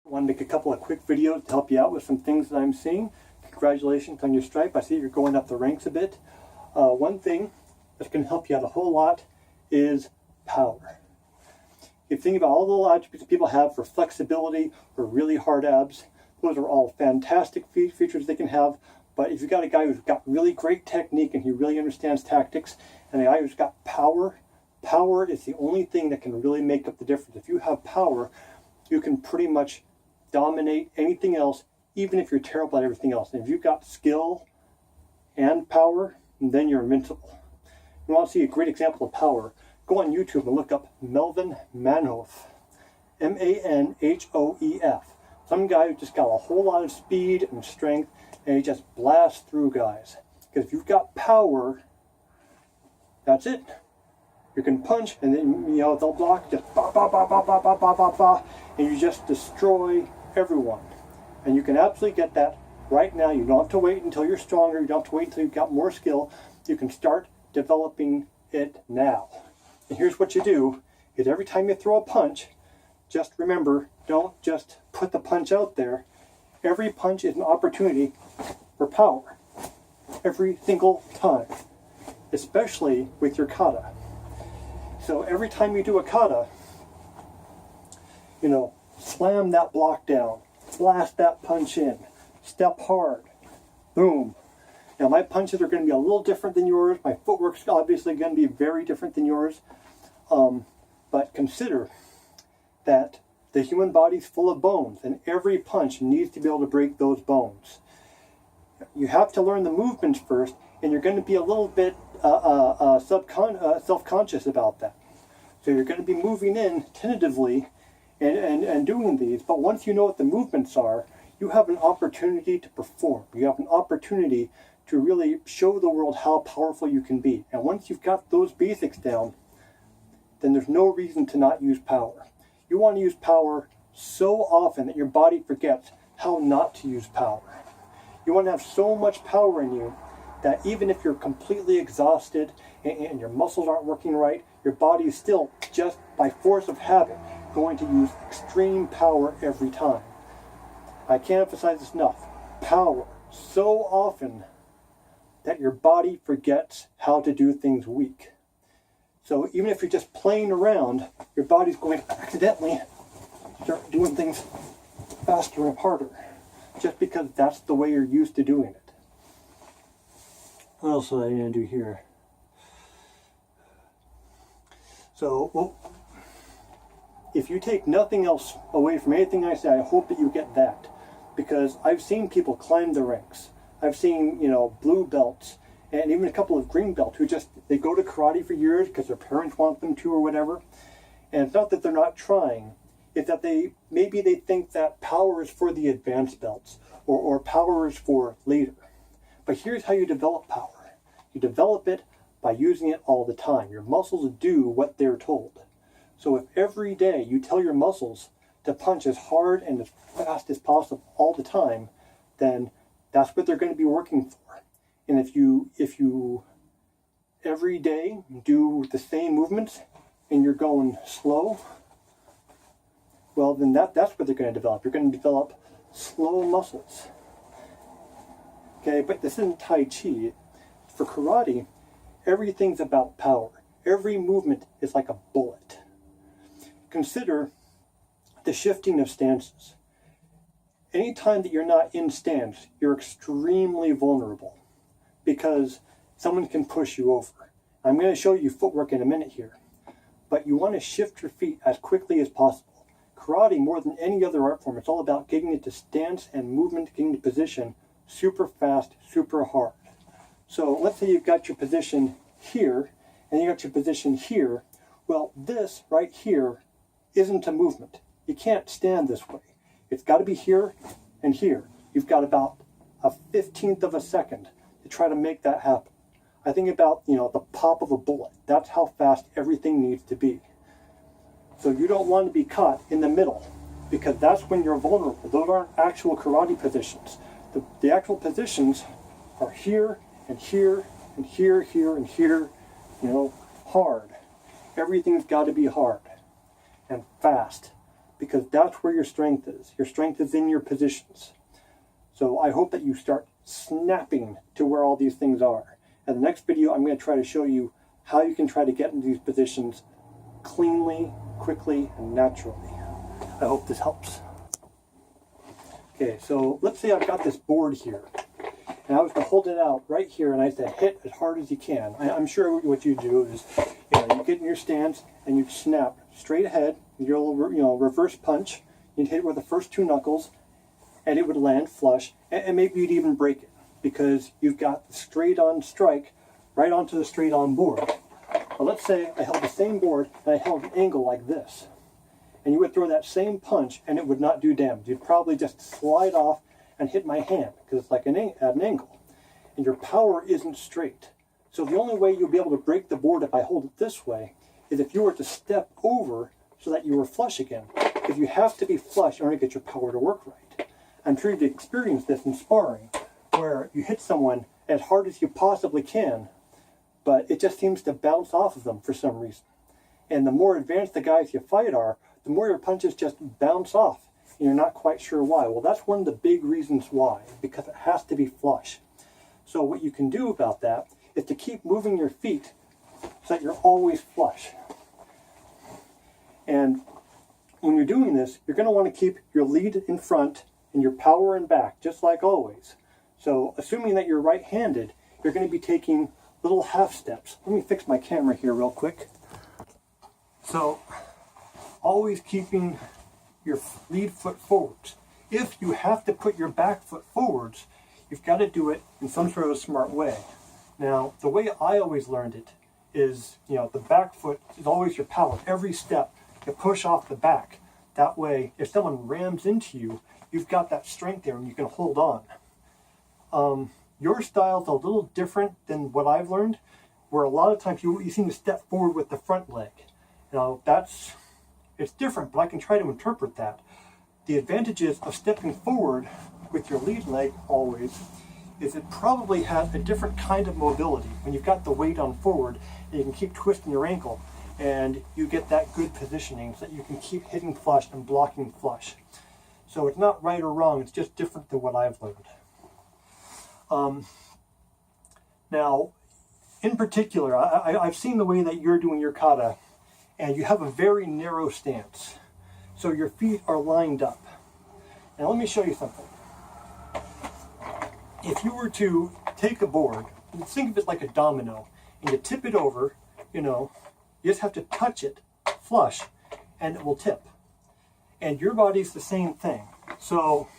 I want to make a couple of quick videos to help you out with some things that I'm seeing. Congratulations on your stripe. I see you're going up the ranks a bit. One thing that's going to help you out a whole lot is power. If you think about all the attributes that people have for flexibility or really hard abs, those are all fantastic features they can have. But if you've got a guy who's got really great technique and he really understands tactics, and a guy who's got power, power is the only thing that can really make up the difference. If you have power, you can pretty much dominate anything else, even if you're terrible at everything else. And if you've got skill and power, then you're invincible. You want to see a great example of power? Go on YouTube and look up Melvin Manhoef. M-A-N-H-O-E-F. Some guy who just got a whole lot of speed and strength, and he just blasts through guys. Because if you've got power, that's it. You can punch, and then they'll block, just ba ba ba ba ba ba ba ba ba, and you just destroy everyone. And you can absolutely get that right now. You don't have to wait until you're stronger. You don't have to wait until you've got more skill. You can start developing it now. And here's what you do: is every time you throw a punch, just remember, don't just put the punch out there. Every punch is an opportunity for power. Every single time, especially with your kata. So every time you do a kata, slam that block down, blast that punch in, step hard, boom. Now my punches are going to be a little different than yours. My footwork's obviously going to be very different than yours. But consider that the human body's full of bones, and every punch needs to be able to break those bones. You have to learn the movements first, and you're going to be a little bit self-conscious about that. So you're going to be moving in tentatively and doing these, but once you know what the movements are, you have an opportunity to perform. You have an opportunity to really show the world how powerful you can be. And once you've got those basics down, then there's no reason to not use power. You want to use power so often that your body forgets how not to use power. You want to have so much power in you that even if you're completely exhausted and your muscles aren't working right, your body is still, just by force of habit, going to use extreme power every time. I can't emphasize this enough. Power so often that your body forgets how to do things weak. So even if you're just playing around, your body's going to accidentally start doing things faster and harder, just because that's the way you're used to doing it. What else was I going to do here? So, if you take nothing else away from anything I say, I hope that you get that. Because I've seen people climb the ranks. I've seen, blue belts, and even a couple of green belts who they go to karate for years because their parents want them to or whatever. And it's not that they're not trying. It's that maybe they think that power is for the advanced belts, or power is for later. But here's how you develop power. You develop it by using it all the time. Your muscles do what they're told. So if every day you tell your muscles to punch as hard and as fast as possible all the time, then that's what they're going to be working for. And if you every day do the same movements and you're going slow, well, then that's what they're going to develop. You're going to develop slow muscles. Okay, but this isn't Tai Chi. For karate, everything's about power. Every movement is like a bullet. Consider the shifting of stances. Anytime that you're not in stance, you're extremely vulnerable because someone can push you over. I'm going to show you footwork in a minute here, but you want to shift your feet as quickly as possible. Karate, more than any other art form, it's all about getting into stance and movement, getting into position super fast, super hard. So let's say you've got your position here and you got your position here. Well, this right here isn't a movement. You can't stand this way. It's got to be here and here. You've got about a 15th of a second to try to make that happen. I think about, the pop of a bullet. That's how fast everything needs to be. So you don't want to be caught in the middle because that's when you're vulnerable. Those aren't actual karate positions. The actual positions are here and here and here, here and here, hard. Everything's got to be hard and fast. because that's where your strength is. Your strength is in your positions. So I hope that you start snapping to where all these things are. In the next video, I'm going to try to show you how you can try to get into these positions cleanly, quickly, and naturally. I hope this helps. Okay, so let's say I've got this board here, and I was to hold it out right here, and I said hit as hard as you can. I'm sure what you do is, you get in your stance and you snap straight ahead with your little, reverse punch. You'd hit it with the first two knuckles, and it would land flush, and maybe you'd even break it because you've got the straight-on strike right onto the straight-on board. Well, let's say I held the same board and I held an angle like this, and you would throw that same punch and it would not do damage. You'd probably just slide off and hit my hand because it's like at an angle, and your power isn't straight. So the only way you'll be able to break the board if I hold it this way is if you were to step over so that you were flush again. If you have to be flush in order to get your power to work right. I'm sure you've experienced this in sparring, where you hit someone as hard as you possibly can, but it just seems to bounce off of them for some reason. And the more advanced the guys you fight are, the more your punches just bounce off, and you're not quite sure why. Well, that's one of the big reasons why, because it has to be flush. So what you can do about that is to keep moving your feet so that you're always flush. And when you're doing this, you're going to want to keep your lead in front and your power in back, just like always. So assuming that you're right-handed, you're going to be taking little half steps. Let me fix my camera here real quick. So always keeping your lead foot forwards. If you have to put your back foot forwards, you've got to do it in some sort of a smart way. Now, the way I always learned it is, the back foot is always your power. Every step, you push off the back. That way, if someone rams into you, you've got that strength there and you can hold on. Your style's a little different than what I've learned, where a lot of times you seem to step forward with the front leg. It's different, but I can try to interpret that. The advantages of stepping forward with your lead leg always is it probably has a different kind of mobility. When you've got the weight on forward, and you can keep twisting your ankle, and you get that good positioning so that you can keep hitting flush and blocking flush. So it's not right or wrong, it's just different than what I've learned. Now, in particular, I've seen the way that you're doing your kata, and you have a very narrow stance. So your feet are lined up. Now let me show you something. If you were to take a board, think of it like a domino, and you tip it over, you just have to touch it flush, and it will tip. And your body's the same thing. So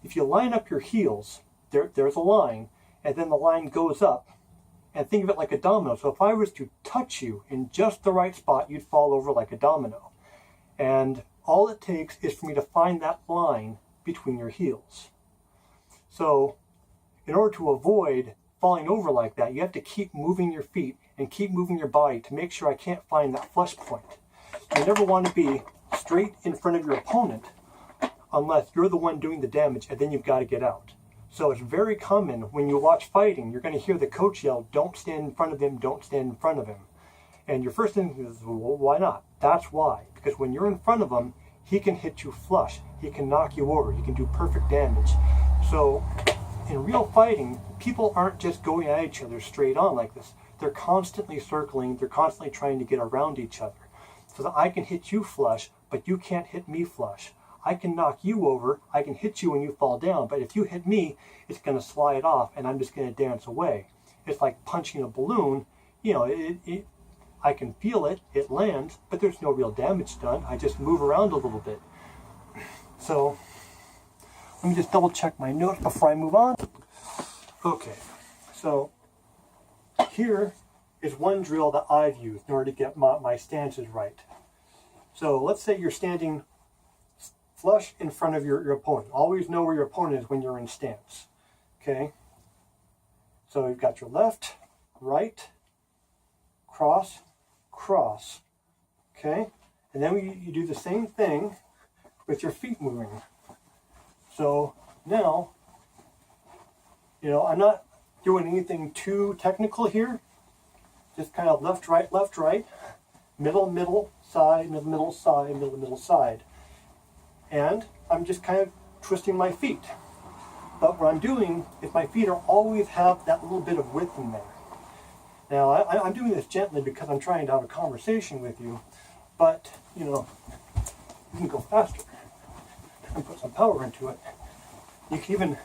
if you line up your heels, there's a line, and then the line goes up, and think of it like a domino. So if I was to touch you in just the right spot, you'd fall over like a domino. And all it takes is for me to find that line between your heels. So in order to avoid falling over like that, you have to keep moving your feet and keep moving your body to make sure I can't find that flush point. You never want to be straight in front of your opponent unless you're the one doing the damage, and then you've got to get out. So it's very common when you watch fighting, you're going to hear the coach yell, don't stand in front of him, don't stand in front of him. And your first instinct is, well, why not? That's why. Because when you're in front of him, he can hit you flush. He can knock you over. He can do perfect damage. So in real fighting, people aren't just going at each other straight on like this. They're constantly circling. They're constantly trying to get around each other. So that I can hit you flush, but you can't hit me flush. I can knock you over, I can hit you when you fall down, but if you hit me, it's going to slide off and I'm just going to dance away. It's like punching a balloon, I can feel it, it lands, but there's no real damage done. I just move around a little bit. So, let me just double check my notes before I move on. Okay, so here is one drill that I've used in order to get my stances right. So let's say you're standing flush in front of your opponent. Always know where your opponent is when you're in stance. Okay? So you've got your left, right, cross, cross. Okay? And then you do the same thing with your feet moving. So now, I'm not doing anything too technical here. Just kind of left, right, middle, middle, side, middle, middle, side, middle, middle, side. and I'm just kind of twisting my feet. But what I'm doing is my feet are always have that little bit of width in there. Now, I'm doing this gently because I'm trying to have a conversation with you, but, you know, you can go faster and put some power into it. You can even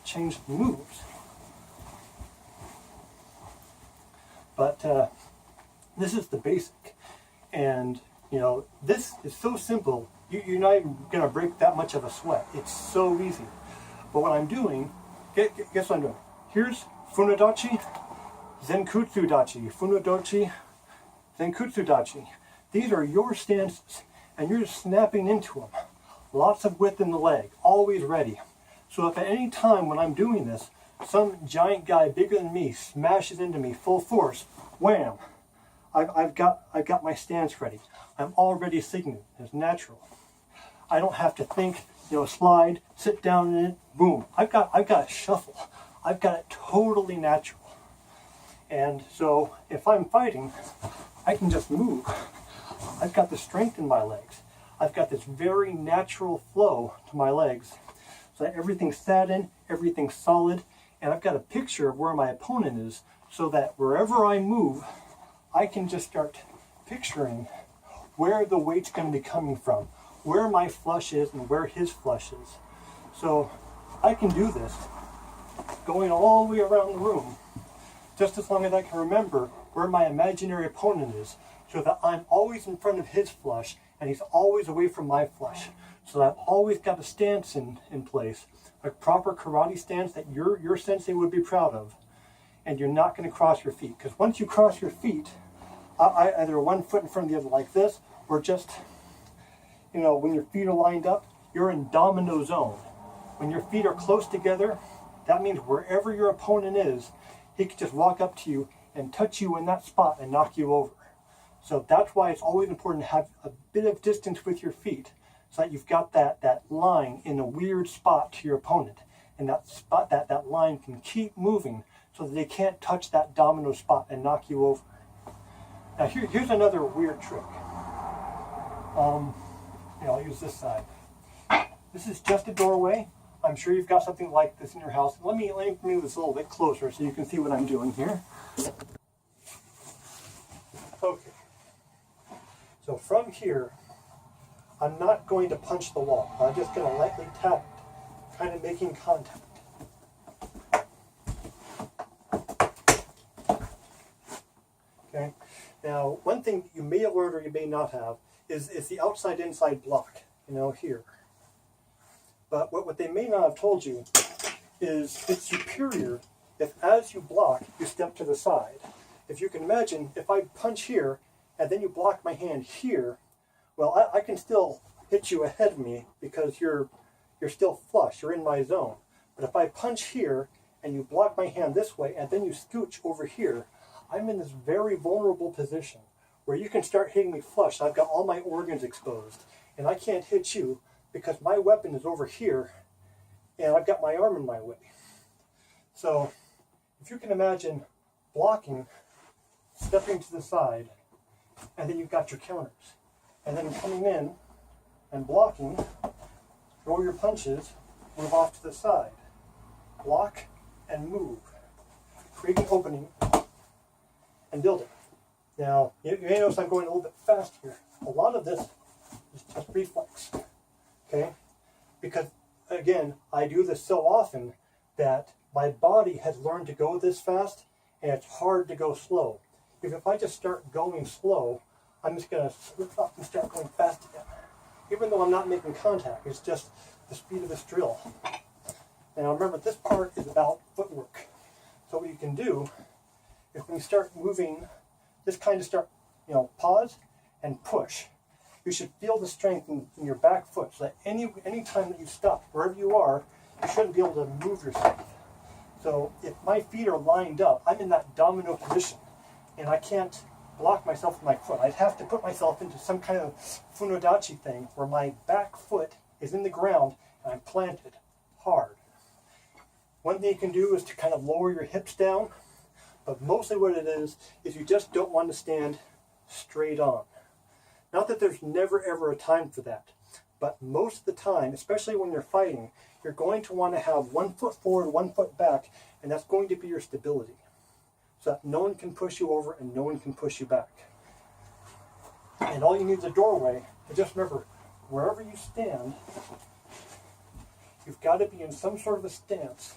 change the moves. But this is the basic. And, you know, this is so simple, you're not even going to break that much of a sweat. It's so easy. But what I'm doing, guess what I'm doing? Here's Funodachi, Zenkutsu Dachi, Funodachi, Zenkutsu Dachi. These are your stances, and you're just snapping into them. Lots of width in the leg, always ready. So if at any time when I'm doing this, some giant guy bigger than me smashes into me full force, wham! I've got my stance ready. I'm already signaling. It's natural. I don't have to think, you know, slide, sit down in it, boom. I've got a shuffle. I've got it totally natural. And so if I'm fighting, I can just move. I've got the strength in my legs. I've got this very natural flow to my legs. So that everything's sat in, everything's solid, and I've got a picture of where my opponent is so that wherever I move, I can just start picturing where the weight's going to be coming from, where my flush is and where his flush is. So I can do this going all the way around the room just as long as I can remember where my imaginary opponent is, so that I'm always in front of his flush and he's always away from my flush. So I've always got a stance in place, a proper karate stance that your sensei would be proud of, and you're not going to cross your feet. Because once you cross your feet, either one foot in front of the other like this, or just, you know, when your feet are lined up, you're in domino zone. When your feet are close together, that means wherever your opponent is, he can just walk up to you and touch you in that spot and knock you over. So that's why it's always important to have a bit of distance with your feet, so that you've got that line in a weird spot to your opponent. And that spot, that line can keep moving so that they can't touch that domino spot and knock you over. Now here's another weird trick. I'll use this side. This is just a doorway. I'm sure you've got something like this in your house. Let me move this a little bit closer so you can see what I'm doing here. Okay. So from here, I'm not going to punch the wall. I'm just going to lightly tap it, kind of making contact. Okay. Now, one thing you may have learned or you may not have is the outside-inside block, you know, here. But what they may not have told you is it's superior if as you block, you step to the side. If you can imagine, if I punch here and then you block my hand here, well, I can still hit you ahead of me because you're still flush, you're in my zone. But if I punch here and you block my hand this way and then you scooch over here, I'm in this very vulnerable position where you can start hitting me flush. I've got all my organs exposed and I can't hit you because my weapon is over here and I've got my arm in my way. So if you can imagine blocking, stepping to the side, and then you've got your counters. And then coming in and blocking, throw your punches, move off to the side. Block and move. Create an opening and build it. Now, you may notice I'm going a little bit fast here. A lot of this is just reflex. Okay? Because, again, I do this so often that my body has learned to go this fast, and it's hard to go slow. If I just start going slow, I'm just going to slip up and start going fast again. Even though I'm not making contact, it's just the speed of this drill. Now remember, this part is about footwork. So what you can do is when you start moving, just kind of start, pause and push. You should feel the strength in your back foot so that any time that you stop, wherever you are, you shouldn't be able to move yourself. So if my feet are lined up, I'm in that domino position and I can't block myself with my foot. I'd have to put myself into some kind of funodachi thing where my back foot is in the ground and I'm planted hard. One thing you can do is to kind of lower your hips down, but mostly what it is you just don't want to stand straight on. Not that there's never ever a time for that, But most of the time, especially when you're fighting, you're going to want to have 1 foot forward, 1 foot back, and that's going to be your stability. So that no one can push you over and no one can push you back. And all you need is a doorway. And just remember, wherever you stand, you've got to be in some sort of a stance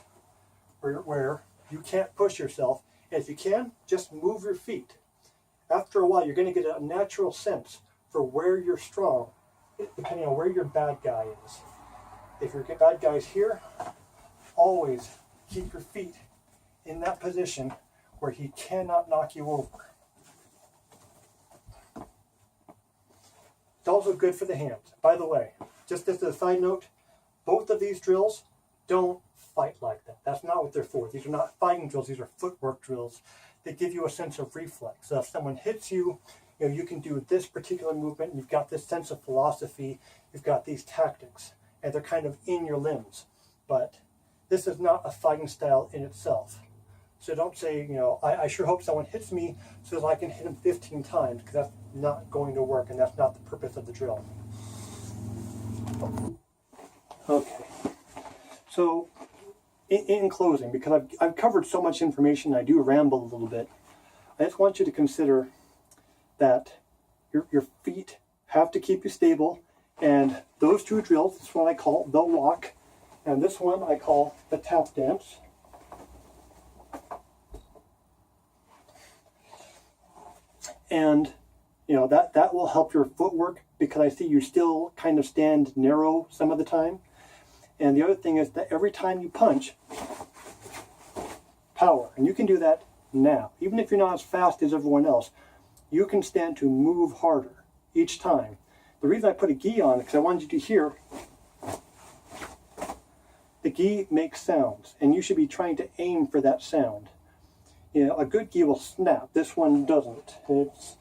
where you can't push yourself. And if you can, just move your feet. After a while, you're going to get a natural sense for where you're strong, depending on where your bad guy is. If your bad guy's here, always keep your feet in that position where he cannot knock you over. It's also good for the hands. By the way, just as a side note, both of these drills don't fight like that. That's not what they're for. These are not fighting drills. These are footwork drills. They give you a sense of reflex. So if someone hits you, you can do this particular movement. You've got this sense of philosophy. You've got these tactics, and they're kind of in your limbs. But this is not a fighting style in itself. So don't say, I sure hope someone hits me so that I can hit him 15 times, because that's not going to work, and that's not the purpose of the drill. Okay. So in closing, because I've covered so much information, I do ramble a little bit. I just want you to consider that your feet have to keep you stable, and those 2 drills, this one I call the walk, and this one I call the tap dance. And that will help your footwork, because I see you still kind of stand narrow some of the time. And the other thing is that every time you punch, power. And you can do that now. Even if you're not as fast as everyone else, you can stand to move harder each time. The reason I put a gi on is because I wanted you to hear the gi makes sounds, and you should be trying to aim for that sound. A good gi will snap. This one doesn't. It's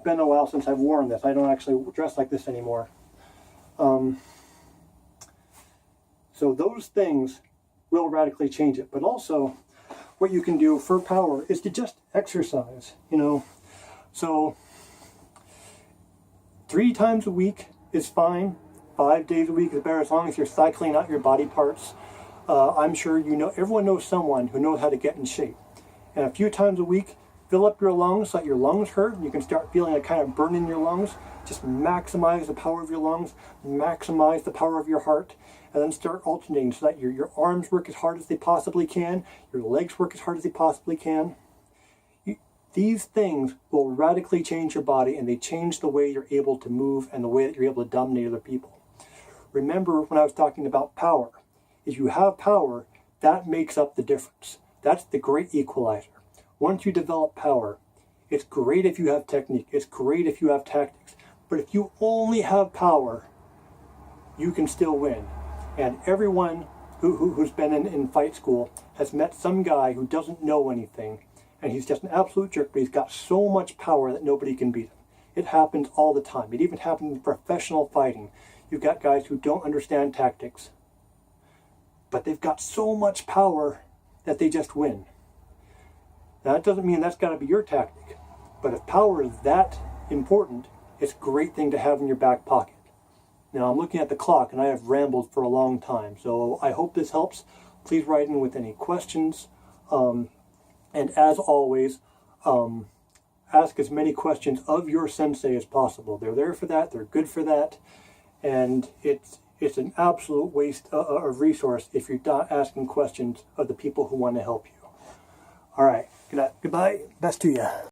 been a while since I've worn this. I don't actually dress like this anymore. So those things will radically change it. But also, what you can do for power is to just exercise, So 3 times a week is fine. 5 days a week is better, as long as you're cycling out your body parts. I'm sure everyone knows someone who knows how to get in shape. And a few times a week, fill up your lungs so that your lungs hurt. You can start feeling a kind of burn in your lungs. Just maximize the power of your lungs, maximize the power of your heart, and then start alternating so that your arms work as hard as they possibly can, your legs work as hard as they possibly can. These things will radically change your body, and they change the way you're able to move and the way that you're able to dominate other people. Remember when I was talking about power, if you have power, that makes up the difference. That's the great equalizer. Once you develop power, it's great if you have technique, it's great if you have tactics, but if you only have power, you can still win. And everyone who's been in fight school has met some guy who doesn't know anything, and he's just an absolute jerk, but he's got so much power that nobody can beat him. It happens all the time. It even happens in professional fighting. You've got guys who don't understand tactics, but they've got so much power that they just win. Now, that doesn't mean that's got to be your tactic, but if power is that important, it's a great thing to have in your back pocket. Now, I'm looking at the clock, and I have rambled for a long time, so I hope this helps. Please write in with any questions, and as always, ask as many questions of your sensei as possible. They're there for that, they're good for that, and it's an absolute waste of resource if you're not asking questions of the people who want to help you. All right, goodbye, best to you.